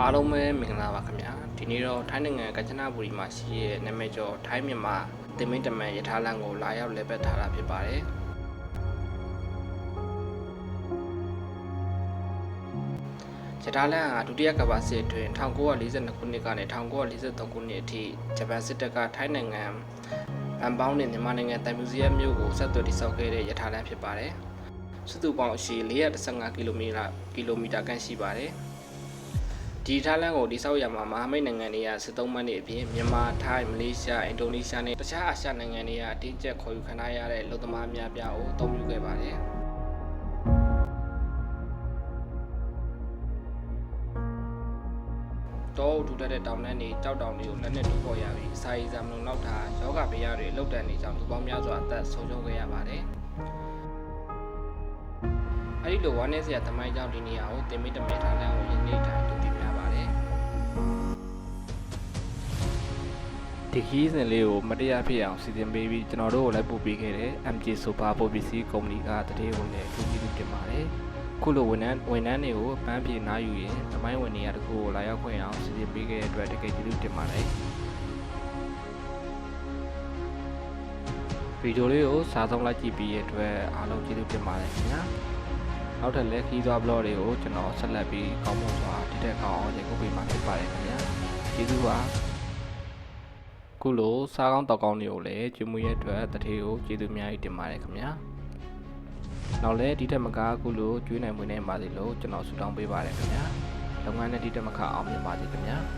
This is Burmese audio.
အားလုံးပဲမင်္ဂလာပါခင်ဗျာဒီနေ့တော့ထိုင်းနိုင်ငံကချနဘူရီမှာရှိတဲ့နာမည်ကျော်ထိုင်းမြန်မာတင်မင်းတမန်ရထားလမ်းကိုလာရောက်လည်ပတ်ထားတာဖြစ်ပါတယ်ရထားလမ်းဟာဒုတိယကမ္ဘာစစ်အတွင်း1942ခုနှစ်ကနေ1943ခုနှစ်အထိဂျပန်စစ်တပ်ကထိုင်းနိုင်ငံဘန်ပေါင်းနဲ့မြန်မာနိုင်ငံတိုင်မူစီယမ်မြို့ကိုဆက်သွယ်တည်ဆောက်ခဲ့တဲ့ရထားလမ်းဖြစ်ပါတယ်စုစုပေါင်းအရှည်415ကီလိုမီတာခန့်ရှိပါတယ်ဒီထားလမ်းကိုတိစောက်ရမှာမဟာမိတ်နိုင်ငံတွေကစစ်သုံးမှတ်နေအပြင်မြန်မာ၊ထိုင်း၊မလေးရှား၊အင်ဒိုနီးရှားနဲ့တခြားအာရှနိုင်ငံတွေကအတင်းကျပ်ခေါ်ယူခံထားရတဲ့လူသမားများပြားကိုအသုံးပြုခဲ့ပါတယ်။တောထူထပ်တဲ့တောင်တန်းတွေကြောက်တောင်တွေကိုလက်နဲ့တူပေါ်ရပြီးအစာရေစာမလုံလောက်တာယောဂဗျာတွေအလုတ်တန်နေကြောင်းလူပေါင်းများစွာအသက်ဆုံးရှုံးခဲ့ရပါတယ်။အဲဒီလိုဝမ်းနည်းစရာသမိုင်းကြောင့်ဒီနေရာကိုတင်မင်းတမန်ထားလမ်းကိုယနေ့တိုင်တူတည်များပါတယ်။ဒီခီးစဉ်လေးကိုမတရားဖြစ်အောင်စီစဉ်ပေးပြီးကျွန်တော်တို့ကိုလိုက်ပို့ပေးခဲ့တဲ့ MJ Super ပို့ပစ္စည်းကုမ္ပဏီကတတိယဝင်နဲ့အထူးကျေးဇူးတင်ပါတယ်။ခုလိုဝန်ထမ်းတွေကိုပန်းပြေနားယူရင်သမိုင်းဝင်နေရာတစ်ခုကိုလာရောက်ခွင့်အောင်စီစဉ်ပေးခဲ့တဲ့အတွက်တကယ်ကျေးဇူးတင်ပါတယ်။ဗီဒီယိုလေးကိုစားဆုံးလိုက်ကြည့်ပြီးရတဲ့အတွက်အားလုံးကျေးဇူးတင်ပါတယ်ခင်ဗျာ။နောက်ထပ်လည်းခီးသွားဘလော့တွေကိုကျွန်တော်ဆက်လက်ပြီးကောင်းမွန်စွာတည်တဲ့ကောင်းအောင်ရေကုပ်ပေးမှာဖြစ်ပါတယ်ခင်ဗျာ။ကျေးဇူးပါ။ခုလိုစားကောင်းတောက်ကောင်းတွေကိုလည်းကျွေးမွေးရတဲ့အတွက်တထေးကိုကျေးဇူးအများကြီးတင်ပါတယ်ခင်ဗျာ။နောက်လည်းဒီထက်မကခုလိုကျွေးနိုင်မွေးနိုင်ပါစေလို့ကျွန်တော်ဆုတောင်းပေးပါတယ်ခင်ဗျာ။လုပ်ငန်းနဲ့ဒီထက်မကအောင်မြင်ပါစေခင်ဗျာ။